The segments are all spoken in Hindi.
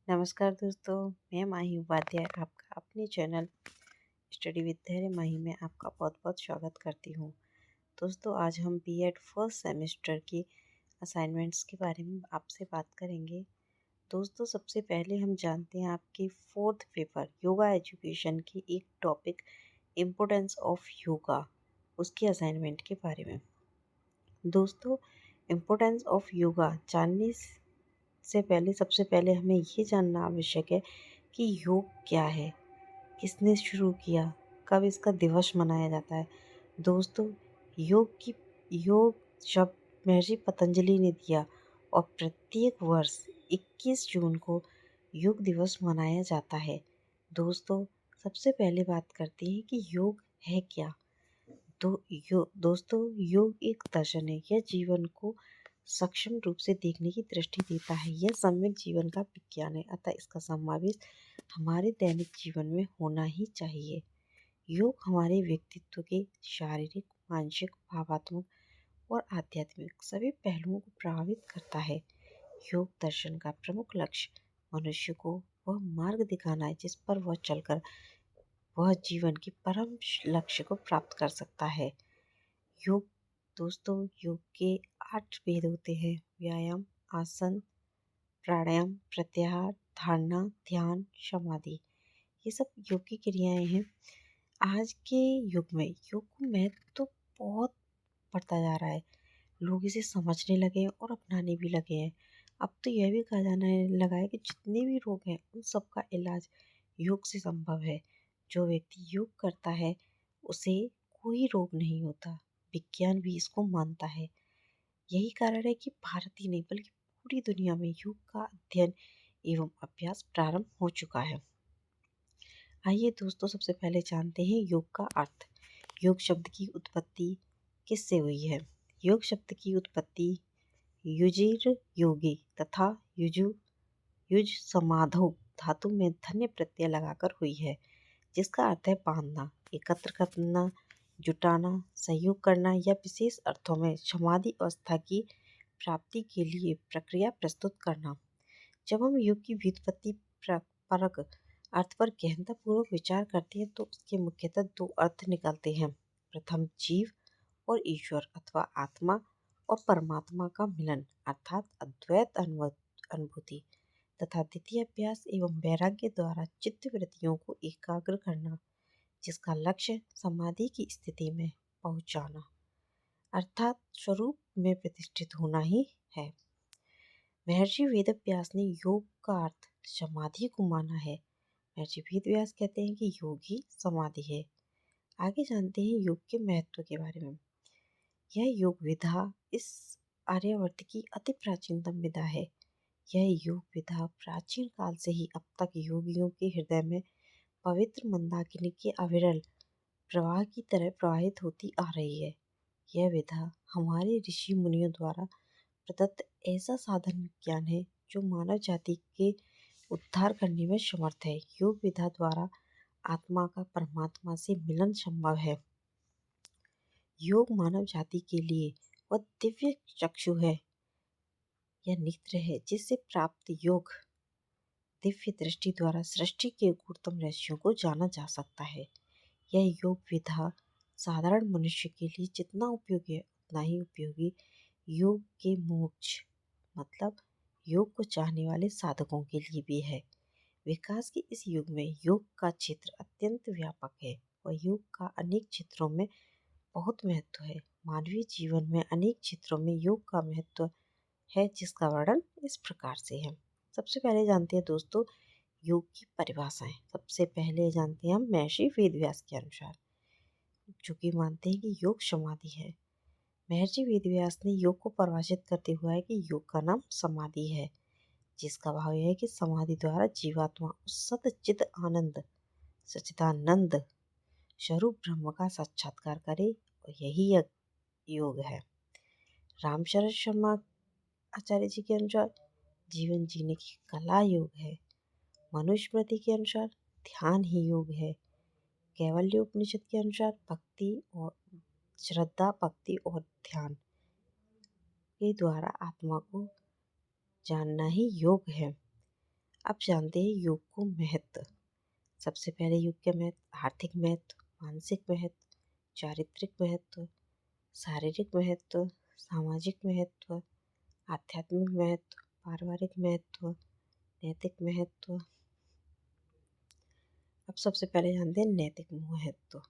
नमस्कार दोस्तों, मैं माही उपाध्याय आपका अपने चैनल स्टडी विद धैर्य माही में आपका बहुत बहुत स्वागत करती हूँ। दोस्तों, आज हम बीएड फर्स्ट सेमेस्टर की असाइनमेंट्स के बारे में आपसे बात करेंगे। दोस्तों, सबसे पहले हम जानते हैं आपके फोर्थ पेपर योगा एजुकेशन की एक टॉपिक इम्पोर्टेंस ऑफ योगा, उसके असाइनमेंट के बारे में। दोस्तों, इम्पोर्टेंस ऑफ योगा जानने से पहले सबसे पहले हमें ये जानना आवश्यक है कि योग क्या है, किसने शुरू किया, कब इसका दिवस मनाया जाता है। दोस्तों, योग शब्द महर्षि पतंजलि ने दिया और प्रत्येक वर्ष 21 जून को योग दिवस मनाया जाता है। दोस्तों, सबसे पहले बात करते हैं कि योग है क्या। दोस्तों, योग एक दर्शन है। यह जीवन को सक्षम रूप से देखने की दृष्टि देता है। यह सम्यक जीवन का विज्ञान है, अतः इसका समावेश हमारे दैनिक जीवन में होना ही चाहिए। योग हमारे व्यक्तित्व के शारीरिक, मानसिक, भावात्मक और आध्यात्मिक सभी पहलुओं को प्रभावित करता है। योग दर्शन का प्रमुख लक्ष्य मनुष्य को वह मार्ग दिखाना है जिस पर वह चलकर वह जीवन की परम लक्ष्य को प्राप्त कर सकता है। योग दोस्तों, योग के 8 भेद होते हैं: व्यायाम, आसन, प्राणायाम, प्रत्याहार, धारणा, ध्यान, समाधि। ये सब योग की क्रियाएं हैं। आज के युग में योग को महत्व तो बहुत बढ़ता जा रहा है। लोग इसे समझने लगे हैं और अपनाने भी लगे हैं। अब तो यह भी कहा जाने लगा है कि जितने भी रोग हैं उन सब का इलाज योग से संभव है। जो व्यक्ति योग करता है उसे कोई रोग नहीं होता। विज्ञान भी इसको मानता है। यही कारण है कि भारत ही नहीं बल्कि पूरी दुनिया में योग का अध्ययन एवं अभ्यास प्रारंभ हो चुका है। आइए दोस्तों, सबसे पहले जानते हैं योग का अर्थ। योग शब्द की उत्पत्ति किससे हुई है? योग शब्द की उत्पत्ति युजिर योगी तथा युज समाधो धातु में धन्य प्रत्यय लगाकर हुई है, जिसका अर्थ है बांधना, एकत्र करना, जुटाना, सहयोग करना या विशेष अर्थों में समाधि अवस्था की प्राप्ति के लिए प्रक्रिया प्रस्तुत करना। जब हम योग की व्युत्पत्ति परक अर्थ पर गहनतापूर्वक विचार करते हैं तो उसके मुख्यतः दो अर्थ निकलते हैं। प्रथम, जीव और ईश्वर अथवा आत्मा और परमात्मा का मिलन अर्थात अद्वैत अनुभूति, तथा द्वितीय अभ्यास एवं वैराग्य द्वारा चित्त वृत्तियों को एकाग्र करना, जिसका लक्ष्य समाधि की स्थिति में पहुंचाना अर्थात स्वरूप में प्रतिष्ठित होना ही है। महर्षि वेदव्यास ने योग का अर्थ समाधि को माना है। महर्षि वेदव्यास कहते हैं कि योग ही समाधि है। आगे जानते हैं योग के महत्व के बारे में। यह योग विधा इस आर्यावर्त की अति प्राचीनतम विधा है। यह योग विधा प्राचीन काल से ही अब तक योगियों के हृदय में पवित्र मंदाकिनी के अविरल प्रवाह की तरह प्रवाहित होती आ रही है। यह विधा हमारे ऋषि मुनियों द्वारा प्रदत्त ऐसा साधन विज्ञान है जो मानव जाति के उद्धार करने में समर्थ है। योग विधा द्वारा आत्मा का परमात्मा से मिलन संभव है। योग मानव जाति के लिए वह दिव्य चक्षु है या नेत्र है जिससे प्राप्त योग दिव्य दृष्टि द्वारा सृष्टि के गुप्तम रहस्यों को जाना जा सकता है। यह योग विधा साधारण मनुष्य के लिए जितना उपयोगी है उतना ही उपयोगी योग के मोक्ष मतलब योग को चाहने वाले साधकों के लिए भी है। विकास के इस युग में योग का क्षेत्र अत्यंत व्यापक है और योग का अनेक क्षेत्रों में बहुत महत्व है। मानवीय जीवन में अनेक क्षेत्रों में योग का महत्व है, जिसका वर्णन इस प्रकार से है। सबसे पहले जानते हैं दोस्तों योग की परिभाषाएं। सबसे पहले जानते हैं हम महर्षि वेदव्यास के अनुसार, जो कि मानते हैं कि योग समाधि है। महर्षि वेदव्यास ने योग को परिभाषित करते हुए है कि योग का नाम समाधि है, जिसका भाव यह है कि समाधि द्वारा जीवात्मा उस सच्चिद आनंद सच्चिदानंद स्वरूप ब्रह्म का साक्षात्कार करे और यही योग है। रामशरण शर्मा आचार्य जी के अनुसार जीवन जीने की कला योग है। मनुस्मृति के अनुसार ध्यान ही योग है। कैवल्य उपनिषद के अनुसार भक्ति और श्रद्धा, भक्ति और ध्यान के द्वारा आत्मा को जानना ही योग है। अब जानते हैं योग को महत्व। सबसे पहले योग के महत्व: आर्थिक महत्व, मानसिक महत्व, चारित्रिक महत्व, शारीरिक महत्व, सामाजिक महत्व, आध्यात्मिक महत्व, पारिवारिक महत्व, नैतिक महत्व। अब सबसे पहले जानते हैं नैतिक महत्व।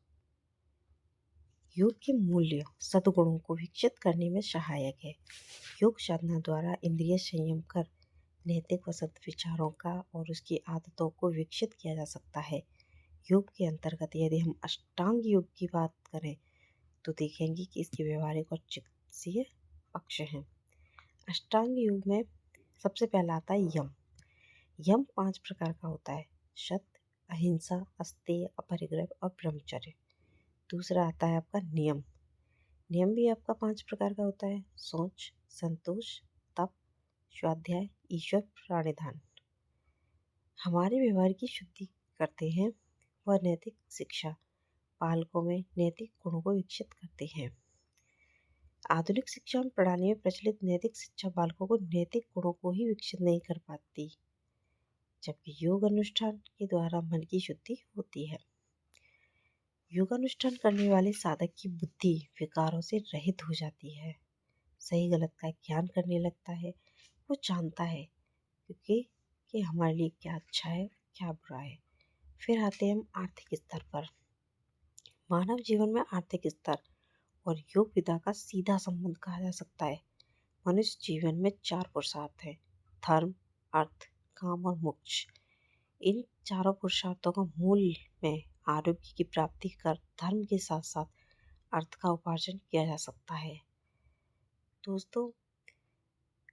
योग के मूल्य सद्गुणों को विकसित करने में सहायक है। योग साधना द्वारा इंद्रिय संयम कर नैतिक व सद्विचारों का और उसकी आदतों को विकसित किया जा सकता है। योग के अंतर्गत यदि हम अष्टांग योग की बात करें तो देखेंगे कि इसके व्यवहारिक और चिकित्सीय पक्ष हैं। अष्टांग योग में सबसे पहला आता है यम। यम 5 प्रकार का होता है: सत्य, अहिंसा, अस्तेय, अपरिग्रह और ब्रह्मचर्य। दूसरा आता है आपका नियम। नियम भी आपका 5 प्रकार का होता है: सोच, संतोष, तप, स्वाध्याय, ईश्वर प्राणिधान। हमारे व्यवहार की शुद्धि करते हैं। वह नैतिक शिक्षा बालकों में नैतिक गुणों को विकसित करते हैं। आधुनिक शिक्षा प्रणाली में प्रचलित नैतिक शिक्षा बालकों को नैतिक गुणों को ही विकसित नहीं कर पाती, जबकि योग अनुष्ठान के द्वारा मन की शुद्धि होती है। योगानुष्ठान करने वाले साधक की बुद्धि विकारों से रहित हो जाती है, सही गलत का ज्ञान करने लगता है। वो जानता है क्योंकि कि हमारे लिए क्या अच्छा है, क्या बुरा है। फिर आते हैं हम आर्थिक स्तर पर। मानव जीवन में आर्थिक स्तर और योग विधा का सीधा संबंध कहा जा सकता है। मनुष्य जीवन में 4 पुरुषार्थ हैं: धर्म, अर्थ, काम और मोक्ष। इन चारों पुरुषार्थों का मूल में आरोग्य की प्राप्ति कर धर्म के साथ साथ अर्थ का उपार्जन किया जा सकता है। दोस्तों,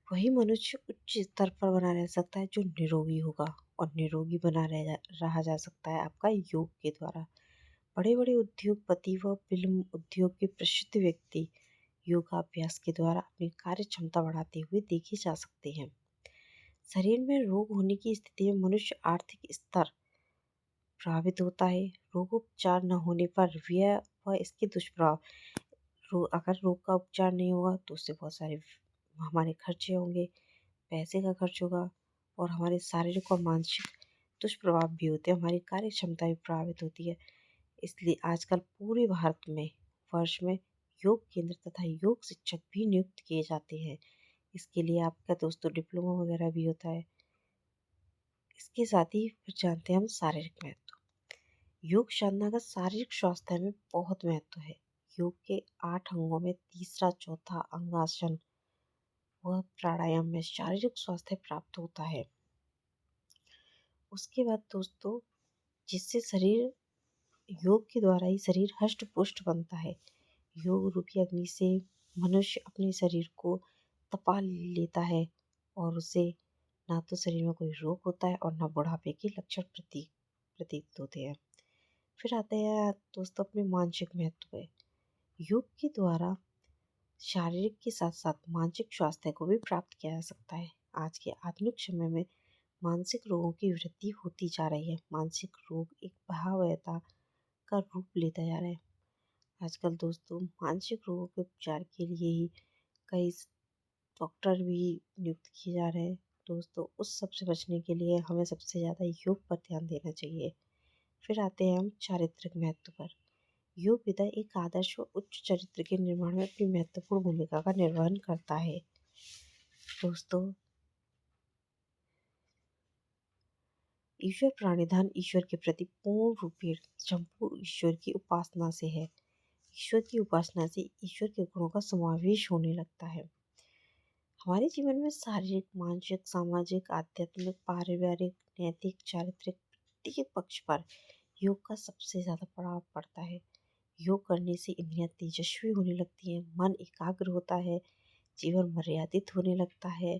वही मनुष्य उच्च स्तर पर बना रह सकता है जो निरोगी होगा, और निरोगी बना रहा जा सकता है आपका योग के द्वारा। बड़े बड़े उद्योगपति व फिल्म उद्योग के प्रसिद्ध व्यक्ति योगाभ्यास के द्वारा अपनी कार्य क्षमता बढ़ाते हुए देखे जा सकते हैं। शरीर में रोग होने की स्थिति में मनुष्य आर्थिक स्तर प्रभावित होता है। रोगोपचार न होने पर व्यय व इसके दुष्प्रभाव। अगर रोग का उपचार नहीं होगा तो उससे बहुत सारे हमारे खर्चे होंगे, पैसे का खर्च होगा, और हमारे शारीरिक और मानसिक दुष्प्रभाव भी होते हैं। हमारी कार्य क्षमता भी प्रभावित होती है। इसलिए आजकल पूरे भारत में वर्ष में योग केंद्र तथा योग शिक्षक भी नियुक्त किए जाते हैं। इसके लिए आपका दोस्तों डिप्लोमा वगैरह भी होता है। इसके साथ ही फिर जानते हैं हम शारीरिक महत्व। योग साधना का शारीरिक स्वास्थ्य में बहुत महत्व है। योग के 8 अंगों में तीसरा चौथा अंग आसन व प्राणायाम में शारीरिक स्वास्थ्य प्राप्त होता है। उसके बाद दोस्तों, जिससे शरीर योग के द्वारा ही शरीर हष्ट पुष्ट बनता है। योग रूपी अग्नि से मनुष्य अपने शरीर को तपा लेता है और उसे ना तो शरीर में कोई रोग होता है और ना बुढ़ापे के लक्षण प्रतीत होते हैं। फिर आते हैं दोस्तों अपने मानसिक महत्व पे। योग के द्वारा शारीरिक के साथ साथ मानसिक स्वास्थ्य को भी प्राप्त किया जा सकता है। आज के आधुनिक समय में मानसिक रोगों की वृद्धि होती जा रही है। मानसिक रोग एक भयावहता का रूप लेता जा रहा है। आजकल दोस्तों मानसिक रोगों के उपचार के लिए ही कई डॉक्टर भी नियुक्त किए जा रहे हैं। दोस्तों, उस सब से बचने के लिए हमें सबसे ज़्यादा योग पर ध्यान देना चाहिए। फिर आते हैं हम चारित्रिक महत्व पर। योग विधा एक आदर्श व उच्च चरित्र के निर्माण में अपनी महत्वपूर्ण भूमिका का निर्वहन करता है। दोस्तों, ईश्वर प्राणिधान ईश्वर के प्रति पूर्ण रूपी संपूर्ण ईश्वर की उपासना से है। ईश्वर की उपासना से ईश्वर के गुणों का समावेश होने लगता है। हमारे जीवन में शारीरिक, मानसिक, सामाजिक, आध्यात्मिक, पारिवारिक, नैतिक, चारित्रिक प्रत्येक पक्ष पर योग का सबसे ज़्यादा प्रभाव पड़ता है। योग करने से इंद्रियां तेजस्वी होने लगती हैं, मन एकाग्र होता है, जीवन मर्यादित होने लगता है।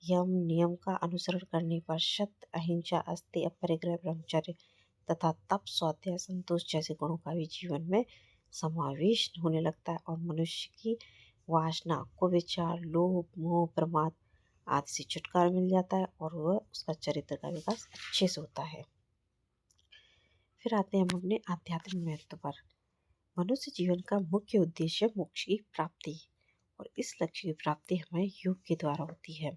यम नियम का अनुसरण करने पर सत्य, अहिंसा, अस्तेय, अपरिग्रह, ब्रह्मचर्य तथा तप, स्वाध्याय, संतोष जैसे गुणों का भी जीवन में समावेश होने लगता है और मनुष्य की वासना, कुविचार, लोभ, मोह, प्रमाद आदि से छुटकारा मिल जाता है और वह उसका चरित्र का विकास अच्छे से होता है। फिर आते हैं हम अपने आध्यात्मिक महत्व पर। मनुष्य जीवन का मुख्य उद्देश्य मोक्ष की प्राप्ति, और इस लक्ष्य की प्राप्ति हमें योग के द्वारा होती है।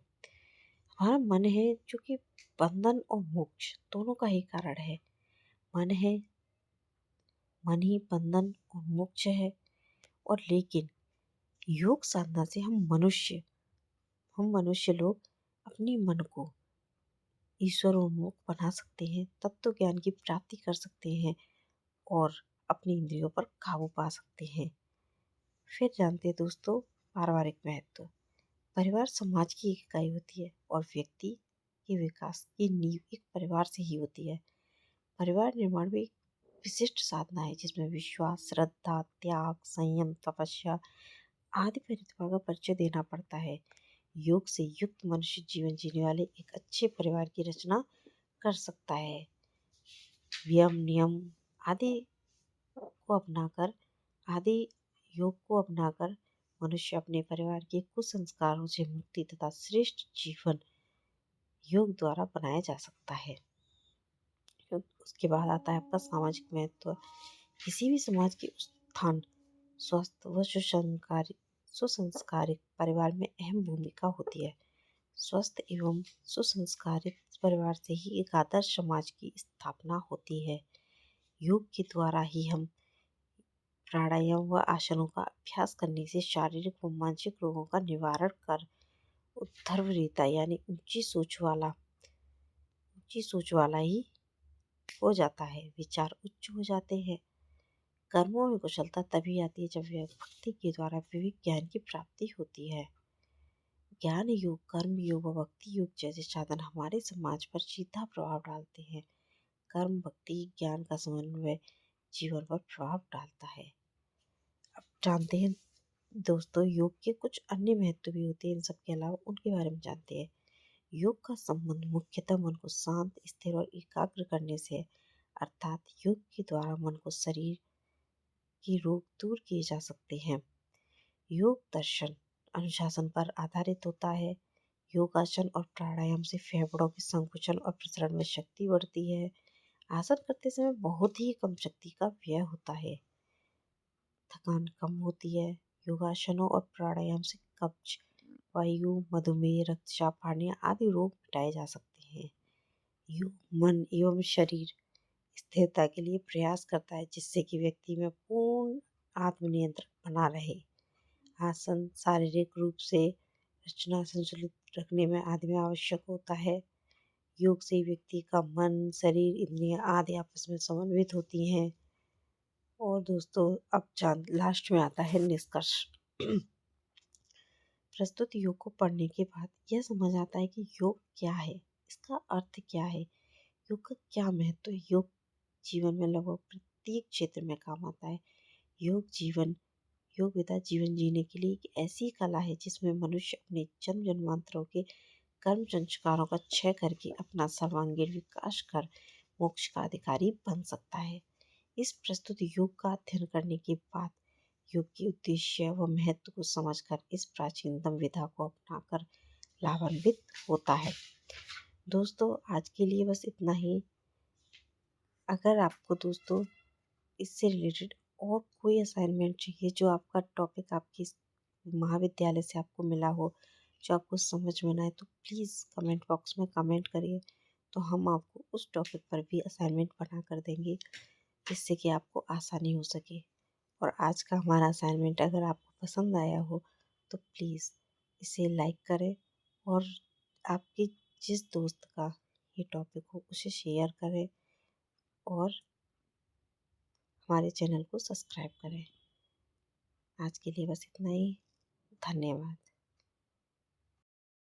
हमारा मन है जो कि बंधन और मोक्ष दोनों का ही कारण है। मन है, मन ही बंधन और मोक्ष है। और लेकिन योग साधना से हम मनुष्य लोग अपनी मन को ईश्वर उन्मुख बना सकते हैं, तत्व ज्ञान की प्राप्ति कर सकते हैं और अपनी इंद्रियों पर काबू पा सकते हैं। फिर जानते हैं दोस्तों, पारिवारिक महत्व। परिवार समाज की एक इकाई होती है और व्यक्ति के विकास की नींव एक परिवार से ही होती है। परिवार निर्माण में एक विशिष्ट साधना है जिसमें विश्वास, श्रद्धा, त्याग, संयम, तपस्या आदि प्रतिभा का परिचय देना पड़ता है। योग से युक्त मनुष्य जीवन जीने वाले एक अच्छे परिवार की रचना कर सकता है। नियम आदि को अपनाकर आदि योग को अपनाकर मनुष्य अपने परिवार के कुसंस्कारों से मुक्ति तथा श्रेष्ठ जीवन योग द्वारा बनाया जा सकता है। उसके बाद आता है आपका सामाजिक महत्व। किसी भी समाज के उत्थान, स्वस्थ व सुसंस्कारित परिवार में अहम भूमिका होती है। स्वस्थ एवं सुसंस्कारित परिवार से ही एक आदर्श समाज की स्थापना होती है। योग के द्वारा ही हम प्राणायाम व आसनों का अभ्यास करने से शारीरिक व मानसिक रोगों का निवारण कर उत्तरवरीयता यानी ऊंची सोच वाला ही हो जाता है। विचार उच्च हो जाते हैं। कर्मों में कुशलता तभी आती है जब भक्ति के द्वारा विवेक ज्ञान की प्राप्ति होती है। ज्ञान योग, कर्म योग और भक्ति योग जैसे साधन हमारे समाज पर सीधा प्रभाव डालते हैं। कर्म, भक्ति, ज्ञान का समन्वय जीवन पर प्रभाव डालता है। अब जानते हैं दोस्तों, योग के कुछ अन्य महत्व भी होते हैं। इन सब के अलावा उनके बारे में जानते हैं। योग का संबंध मुख्यतः मन को शांत, स्थिर और एकाग्र करने से है। अर्थात योग के द्वारा मन को शरीर के रोग दूर किए जा सकते हैं। योग दर्शन अनुशासन पर आधारित होता है। योगासन और प्राणायाम से फेफड़ों के संकुचन और प्रसरण में शक्ति बढ़ती है। आसन करते समय बहुत ही कम शक्ति का व्यय होता है। थकान कम होती है। योगासनों और प्राणायाम से कब्ज, वायु, मधुमेह, रक्तचाप, हार्निया आदि रोग मिटाए जा सकते हैं। योग मन एवं शरीर स्थिरता के लिए प्रयास करता है जिससे कि व्यक्ति में पूर्ण आत्मनियंत्रण बना रहे। आसन शारीरिक रूप से रचना संतुलित रखने में आदि में आवश्यक होता है। योग से व्यक्ति का मन, शरीर, इंद्रियां आदि आपस में समन्वित होती हैं। और दोस्तों, अब लास्ट में आता है निष्कर्ष। प्रस्तुत योग को पढ़ने के बाद यह समझ आता है कि योग क्या है, इसका अर्थ क्या है, योग का क्या महत्व है। योग जीवन में लगभग प्रत्येक क्षेत्र में काम आता है। योग विदा जीवन जीने के लिए एक ऐसी कला है जिसमें मनुष्य अपने जन्म जन्मांतरों के कर्म संस्कारों का क्षय करके अपना सर्वांगीण विकास कर मोक्ष का अधिकारी बन सकता है। इस प्रस्तुत योग का अध्ययन करने के बाद योग के उद्देश्य व महत्व को समझकर इस प्राचीनतम विधा को अपनाकर लाभान्वित होता है। दोस्तों, आज के लिए बस इतना ही। अगर आपको दोस्तों इससे रिलेटेड और कोई असाइनमेंट चाहिए जो आपका टॉपिक आपकी महाविद्यालय से आपको मिला हो, जो आपको समझ में ना आए, तो प्लीज़ कमेंट बॉक्स में कमेंट करिए, तो हम आपको उस टॉपिक पर भी असाइनमेंट बना कर देंगे जिससे कि आपको आसानी हो सके। और आज का हमारा असाइनमेंट अगर आपको पसंद आया हो तो प्लीज़ इसे लाइक करें और आपके जिस दोस्त का ये टॉपिक हो उसे शेयर करें और हमारे चैनल को सब्सक्राइब करें। आज के लिए बस इतना ही। धन्यवाद।